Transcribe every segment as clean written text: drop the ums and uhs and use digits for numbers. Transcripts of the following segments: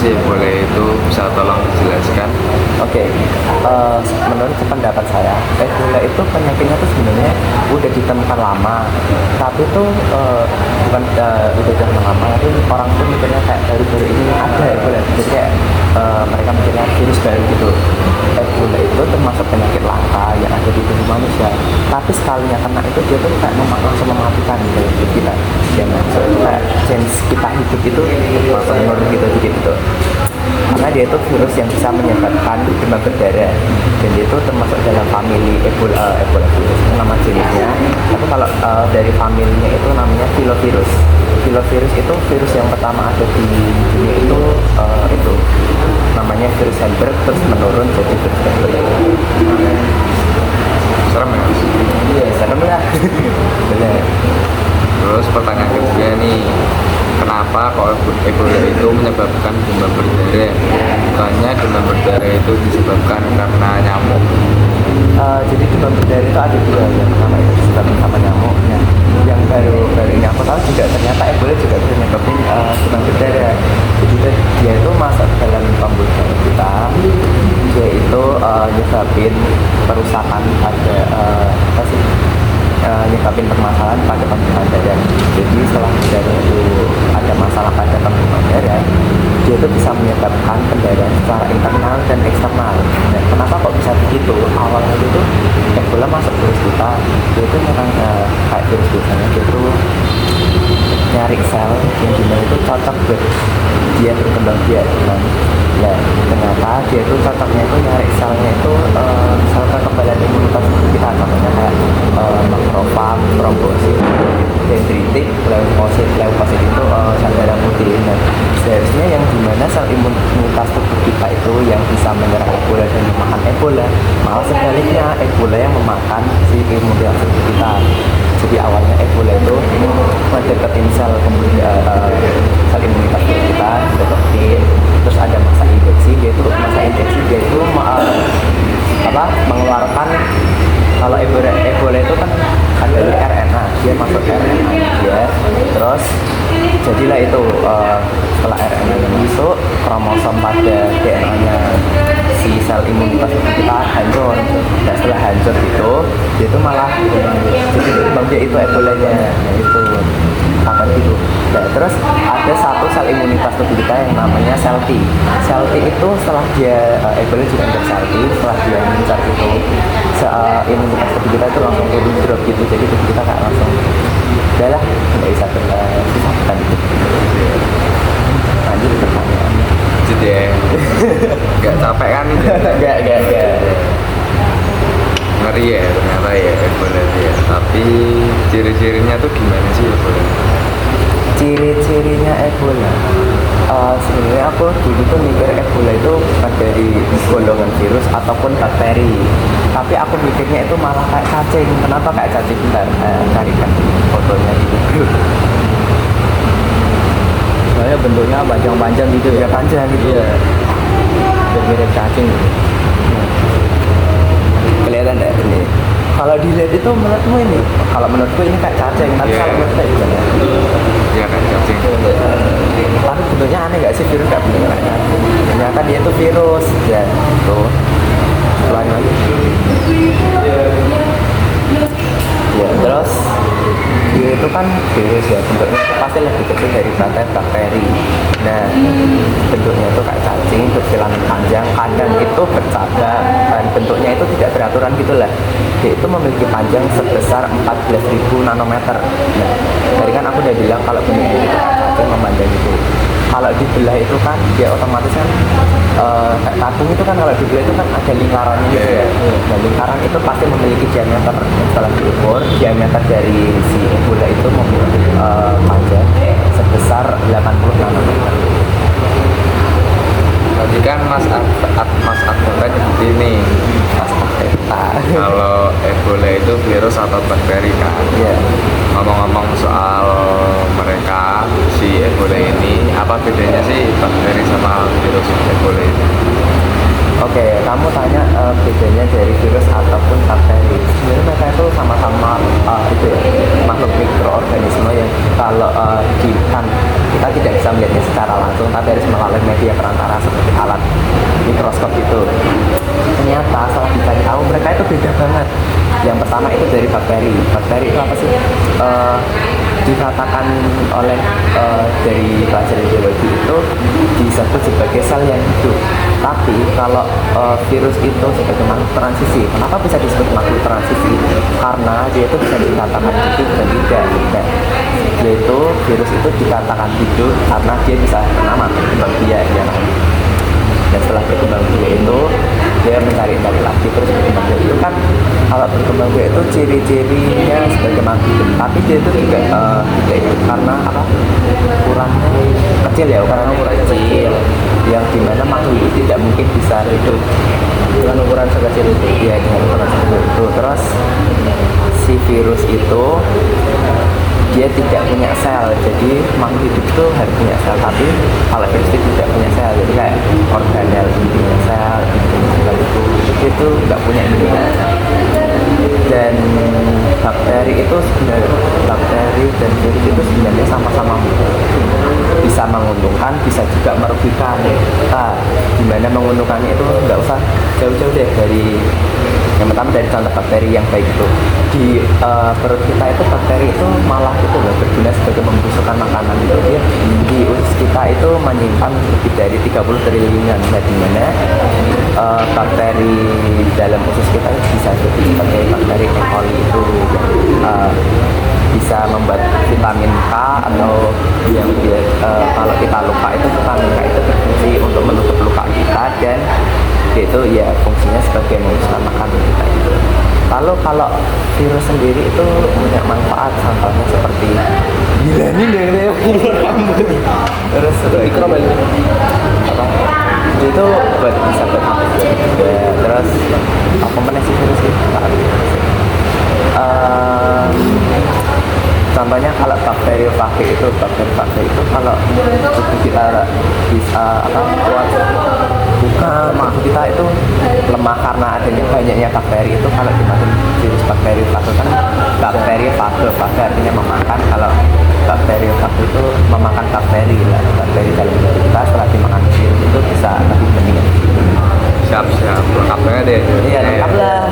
sih Ebola itu? Bisa tolong dijelaskan? Oke, menurut pendapat saya, Ebola itu penyakitnya tuh sebenarnya udah ditemukan lama, tapi tuh bukan udah lama, tapi orang tuh mikirnya kayak baru-baru ini ada Ebola, jadi kayak mereka mikirnya virus baru gitu. Ebola itu termasuk penyakit langka yang ada di tubuh manusia, tapi sekalinya kena itu dia tuh kayak langsung mematikan gitu hidup kita. Ya, itu kayak chance kita hidup itu langsung menurun gitu. Karena dia itu virus yang bisa menyebabkan demam berdarah, dan dia itu termasuk dalam famili Ebola virus, itu nama jenisnya. Tapi kalau dari familinya itu namanya filovirus. Filovirus itu virus yang pertama ada di dunia itu namanya virus Heidelberg, terus menurun jadi virus Heidelberg. Serem ya? Iya, serem lah. Bener. Terus pertanyaan kedua nih, kenapa kok Ebola itu menyebabkan demam berdarah? Bukannya demam berdarah itu disebabkan karena nyamuk? Jadi demam berdarah itu ada dua, yang pertama itu disebabkan sama nyamuk. Nah, yang baru ini aku tahu juga ternyata Ebola juga bisa menyebabkan demam berdarah. Jadi dia itu masuk dalam pembuluh darah kita, dia itu nyebabin perusakan pada apa sih? Nyebabin permasalahan pada pembuluh darah. Jadi setelah darah itu ada masalah pada pembuluh darah, dia itu bisa menyebabkan pendarahan secara internal dan eksternal. Nah, kenapa kok bisa begitu? Awalnya itu Ebola masuk virus kita, dia itu memang kayak virus biasanya, dia itu nyari sel yang dimana itu cocok buat dia berkembang biak. Nah, ternyata dia itu cocoknya itu nyari selnya itu sel kekebalan imunitas kita, contohnya kayak makrofag, trombosit, dendritik, leukosit itu sel darah putih. Nah, seharusnya yang dimana sel imunitas tubuh kita itu yang bisa menyerang Ebola dan memakan Ebola, malah sebaliknya Ebola yang memakan si imunitas tubuh kita. Jadi awalnya Ebola itu mendeketin sel sel imunitas tubuh kita, deketin, terus ada masa infeksi, dia itu mengeluarkan, kalau Ebola itu kan ada RNA, dia masuk RNA dia, terus jadilah itu setelah RNA nya masuk, kromosom pada DNA nya si sel imunitas kita hancur. Dan setelah hancur itu dia itu malah jadi berkembang dia itu Ebolanya. Nah, itu apa gitu. Nah, terus ada satu sel imunitas tubuh kita yang namanya sel T. Sel T itu setelah dia Ebola juga ada sel T, setelah dia muncul itu imunitas tubuh kita itu langsung turun drop gitu. Jadi tubuh kita kayak langsung udah lah, nggak bisa kita gitu. Lanjut pertanyaan. Jadi ya, nggak capek kan? Gak. Ngeri ya ternyata ya Ebola itu ya. Tapi ciri-cirinya tuh gimana sih Ebola? Ciri-cirinya Ebola, sebenarnya aku dulu tuh mikir Ebola itu bukan dari golongan virus ataupun bakteri, tapi aku mikirnya itu malah kayak cacing. Kenapa kayak cacing? Bentar, carikan fotonya di Google. Soalnya bentuknya panjang-panjang gitu Ya panjang gitu. Iya. Mirip cacing. Kelihatan nggak ini? Kalau dilihat itu menurutmu ini? Kalau menurutku ini kayak cacing, tapi Iya. kalau menurut saya gimana? Iya kan cacing. Tapi bentuknya aneh nggak sih, virus nggak bentuknya kayak cacing? Ternyata dia itu virus, ya tuh. Ulangi lagi. Ya, terus dia itu kan virus ya, bentuknya itu pasti lebih kecil daripada bakteri. Nah, bentuknya itu kayak cacing, berfilamen panjang, kadang itu bercabang, dan bentuknya itu tidak beraturan gitulah. Dia itu memiliki panjang sebesar 14.000 nanometer. Nah, tadi kan aku udah bilang kalau bentuknya itu kayak cacing memanjang gitu. Kalau dibelah itu kan dia otomatis kan kayak tabung itu kan, kalau dibelah itu kan ada lingkarannya gitu ya. Nah, lingkaran itu pasti memiliki diameter, setelah diukur diameter dari si Ebola itu memiliki panjang sebesar 80 nanometer. Tadi kan Mas Advokat nyebut ini kalau Ebola itu virus atau bakteri kan. Iya. Ngomong-ngomong soal mereka, si Ebola ini, apa bedanya sih bakteri sama virus Ebola ini? Oke, kamu tanya bedanya dari virus ataupun bakteri. sebenarnya mereka itu sama-sama itu ya, makhluk mikroorganisme yang kalau kan kita tidak bisa melihatnya secara langsung, tapi harus melalui media perantara seperti alat mikroskop itu. Ternyata setelah dicari tahu mereka itu beda banget. Yang pertama itu dari bakteri. Bakteri itu apa sih? Dikatakan oleh dari pelajaran biologi itu disebut sebagai sel yang hidup. Tapi kalau virus itu sebagai makhluk transisi. Kenapa bisa disebut makhluk transisi? Karena dia itu bisa dikatakan hidup dan tidak. Nah, yaitu virus itu dikatakan hidup karena dia bisa bernama berkembang biak ya. Dan setelah berkembang biak itu dia mencari lagi terus berkembang biak itu kan, kalau berkembang biak itu ciri-cirinya sebagai makhluk hidup, tapi dia itu juga tidak hidup karena apa, ukurannya kecil ya, ukurannya kecil yang dimana makhluk itu tidak mungkin bisa hidup dengan ukuran sekecil itu ya, dengan ukuran sekecil itu. Terus si virus itu dia tidak punya sel, jadi makhluk hidup itu harus punya sel, tapi kalau virus itu tidak punya sel, jadi kayak organel intinya sel itu nggak punya intinya. Dan bakteri itu sebenarnya, bakteri dan virus itu sebenarnya sama-sama bisa menguntungkan, bisa juga merugikan. Dimana menguntungkannya itu nggak usah jauh-jauh deh dari yang pertama dari contoh bakteri yang baik itu di perut kita itu, bakteri itu malah itu loh berguna sebagai membusukkan makanan itu. Dia di usus kita itu menyimpan lebih dari 30 triliunan. Nah, dimana bakteri dalam usus kita bisa jadi sebagai bakteri E. coli itu bisa membuat vitamin K, atau yang dia kalau kita luka itu vitamin K itu berfungsi untuk menutup luka kita, dan itu ya fungsinya sebagai membusukkan makanan kita itu. Lalu kalau virus sendiri itu punya manfaat, contohnya seperti gila ini deh terus apa itu buat bisa buat ya, terus komponensi virus itu contohnya kalau bakteriofagi itu kalau tubuh kita bisa kuat, bukan tubuh kita itu lemah karena adanya banyaknya bakteri itu. Kalau dimakan virus bakteriofagi kan bakteriofagi artinya memakan. Kalau bakteriofagi itu memakan bakteri lah, bakteri dalam tubuh kita. Setelah dimakan virus itu bisa lebih mendingan. Siap lengkap banget deh. Iya lengkap lah.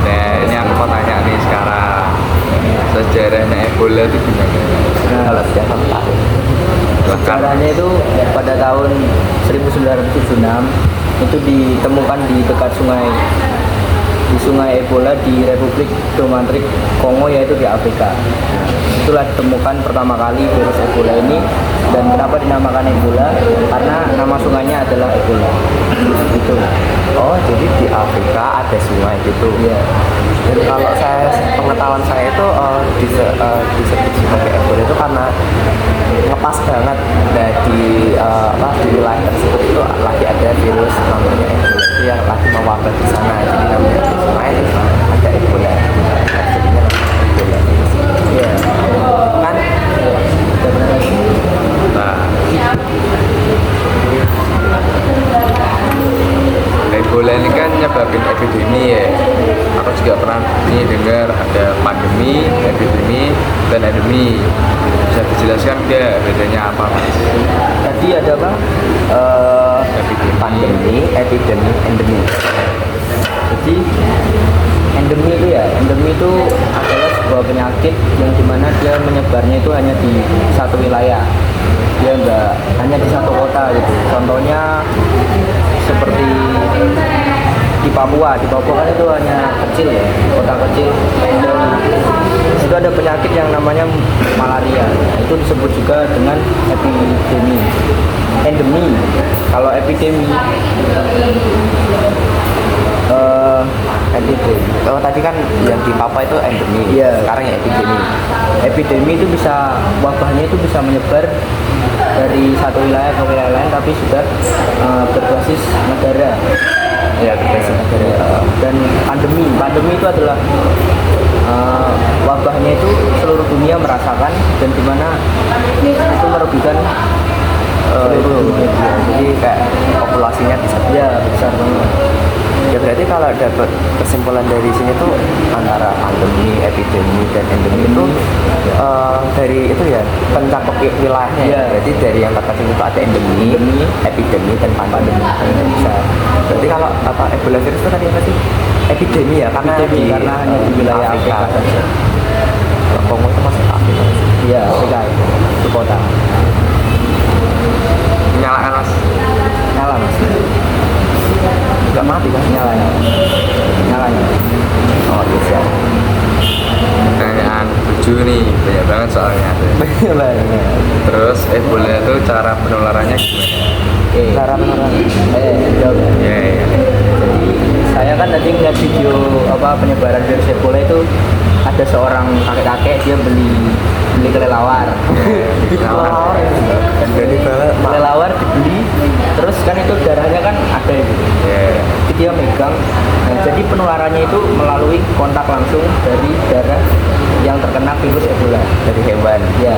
Nah, ini aku mau tanya nih sekarang, sejarahnya Ebola itu gimana? Kalau sudah tahu Sejarahnya itu pada tahun 1976 itu ditemukan di dekat sungai Ebola di Republik Democratic Kongo, yaitu di Afrika. Itulah ditemukan pertama kali virus Ebola ini. Dan kenapa dinamakan Ebola? Karena nama sungainya adalah Ebola. Itu. Oh, jadi di Afrika ada sungai gitu. Iya. Dan kalau pengetahuan saya itu disebut sebagai Ebola itu karena ngepas banget. Nah, di wilayah tersebut itu lagi ada virus namanya Ebola itu yang lagi mewabah di sana. Jadi namanya di sungai itu ada Ebola. Jadinya Ebola. Iya. Kan? Nah, Ebola ini kan nyebabin epidemi ya. Aku juga pernah nih dengar ada pandemi, epidemi, dan endemi. Bisa dijelaskan nggak bedanya apa, Mas? Tadi ada apa? Pandemi, epidemi, endemi. Jadi endemi itu adalah sebuah penyakit yang dimana dia menyebarnya itu hanya di satu wilayah, dia enggak hanya di satu kota gitu. Contohnya seperti di Papua kan itu hanya kecil ya, kota kecil, dan itu ada penyakit yang namanya malaria. Nah, itu disebut juga dengan epidemi. Endemi, kalau epidemi Epidemi. Oh, tadi kan yang di Papua itu endemi. Iya. Sekarang ya epidemi. Epidemi itu bisa, wabahnya itu bisa menyebar dari satu wilayah ke wilayah lain, tapi sudah berbasis negara. Ya, berbasis negara. Dan pandemi itu adalah wabahnya itu seluruh dunia merasakan, dan dimana itu merugikan seluruh dunia. Jadi kayak populasinya bisa Ya besar banget. Ya berarti kalau dapat kesimpulan dari sini tuh antara pandemi, epidemi dan endemi itu dari itu ya pencakup wilayahnya ya. Iya. Berarti dari yang terkecil itu ada endemi, epidemi dan pandemi. Bisa. Berarti kalau apa Ebola virus itu tadi apa sih? Epidemi ya karena Epidemi, karena hanya di wilayah Afrika saja. Kongo itu masuk Afrika. Iya, Afrika itu kota. Nyalakan mas. Nyala mas. Nggak mati kan? Nyala. Oh iya siap. Pertanyaan lucu nih, banyak banget soalnya. Banyak. Terus Ebola itu cara penularannya gimana? Cara penularan. Jawab. Ya, ya. Jadi saya kan tadi ngeliat video penyebaran virus Ebola itu ada seorang kakek-kakek dia beli kelelawar. Kelelawar ya. Dari bawah. Kelelawar dibeli, terus kan itu darahnya kan ada itu. Ya. Jadi dia megang. Nah, jadi penularannya itu melalui kontak langsung dari darah yang terkena virus Ebola Dari hewan. ya,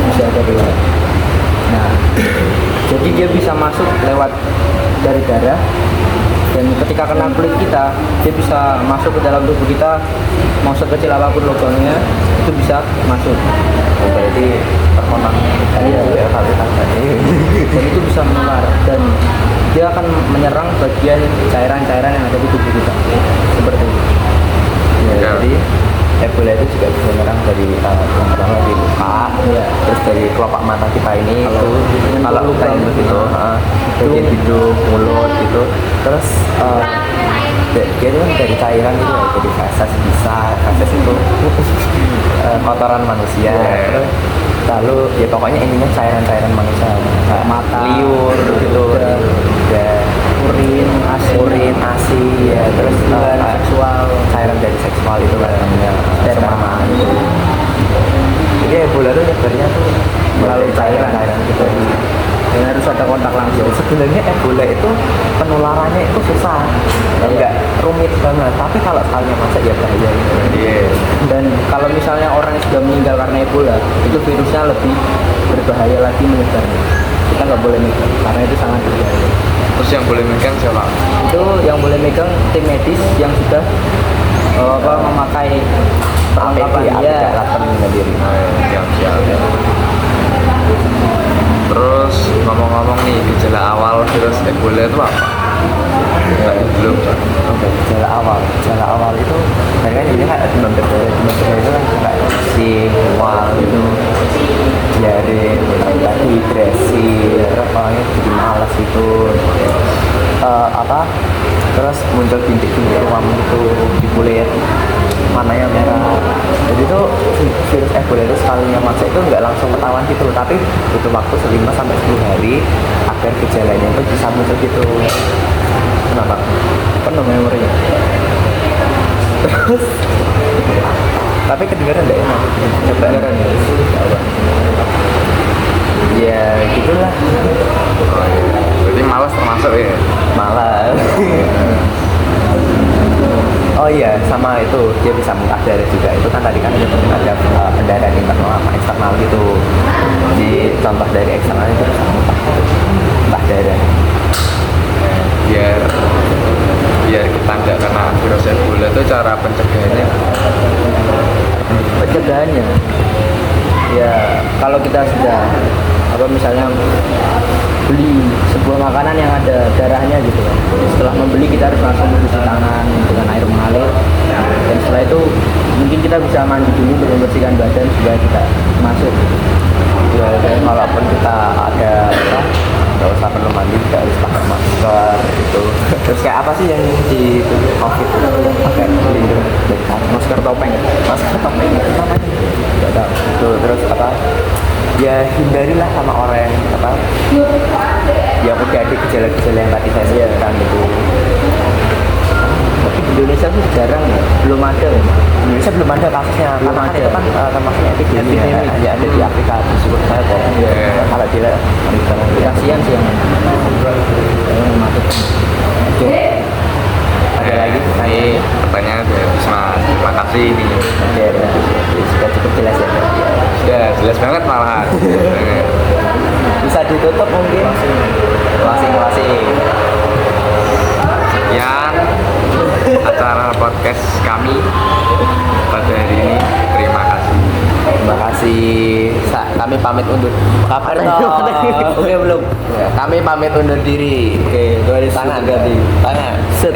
bisa dari hewan. Nah, jadi dia bisa masuk lewat dari darah, dan ketika kena kulit kita dia bisa masuk ke dalam tubuh kita, mau sekecil apapun lubangnya itu bisa masuk. Oh, berarti terkontak. Iya. Ya kalau tadi. Dan itu bisa menular, dan dia akan menyerang bagian cairan-cairan yang ada di tubuh kita seperti itu. Ya, Ya. jadi Ebola itu juga bisa menyerang dari yang pertama dari luka, Iya. terus dari kelopak mata kita ini kalau luka lubang gitu, bagian hidung, mulut gitu, terus dia itu kan dari cairan gitu ya, dari feses bisa, feses itu kotoran manusia, Iya. terus lalu ya pokoknya intinya cairan-cairan manusia, kayak Mata, liur gitu, dan urin, asi, ya terus seksual, cairan dari seksual itu kan namanya sperma. gitu. Jadi Ebola tuh nyebarnya tuh melalui cairan gitu. dan harus ada kontak langsung. Sebenarnya Ebola itu penularannya itu susah, enggak rumit banget. Tapi kalau sekalinya masuk ya bahaya gitu. Iya. Dan kalau misalnya orang yang sudah meninggal karena Ebola, itu virusnya lebih berbahaya lagi menyebarnya. Kita nggak boleh megang karena itu sangat berbahaya. Terus yang boleh megang siapa? Itu yang boleh megang tim medis yang sudah memakai perlengkapan APD, ya. alat pelindung diri. Siap. Terus ngomong-ngomong nih, gejala awal virus Ebola itu apa? Belum. Oke, gejala awal itu mereka jadi kayak demam berdarah itu kan kayak pusing, mual gitu, diare, dehidrasi, terus orangnya jadi malas gitu, terus muncul bintik-bintik ruam itu di kulit, warnanya merah. Jadi itu virus Ebola itu sekalinya masuk itu nggak langsung ketahuan gitu, tapi butuh waktu 5-10 hari agar gejalanya itu bisa muncul gitu. Kenapa? Penuh memorinya. Terus tapi kedengaran nggak enak? Coba Kedengaran ya? ya gitulah, Oh, iya. Berarti malas termasuk ya? malas. Oh iya, sama itu dia bisa muntah darah juga. Itu kan tadi kan ada pendarahan internal sama eksternal gitu. Di contoh dari eksternal itu bisa muntah darah. Biar kita nggak kena virus Ebola itu cara pencegahannya. Pencegahannya ya kalau kita sudah misalnya beli sebuah makanan yang ada darahnya gitu, setelah membeli kita harus langsung mencuci tangan dengan air mengalir, dan setelah itu mungkin kita bisa mandi dulu untuk membersihkan badan supaya kita masuk. Ya, dan walaupun kita ada nggak usah perlu mandi, nggak harus pakai masker gitu. Terus kayak apa sih yang di COVID itu pakai pelindung Masker topeng masker topeng itu namanya nggak tahu itu. Terus ya hindarilah sama orang yang yang udah ada gejala-gejala yang tadi saya sebutkan gitu. tapi di Indonesia tuh jarang ya, belum ada ya. Indonesia belum ada kasusnya Belum karena kan ada. itu kan termasuknya epidemi ya, Epidemi. hanya ada di Afrika tersebut saya kok. Kalau dia Kasihan sih yang masuk. Oke. ada lagi Ini pertanyaan dari Risma. Terima kasih ini. ya, sudah cukup jelas ya. Sudah jelas banget malahan. Bisa ditutup mungkin closing. Sekian kami pamit undur. Kabar Ayo. Oke belum. Ya, kami pamit undur diri. Oke, 2 Tangan, ganti. tangan. Set.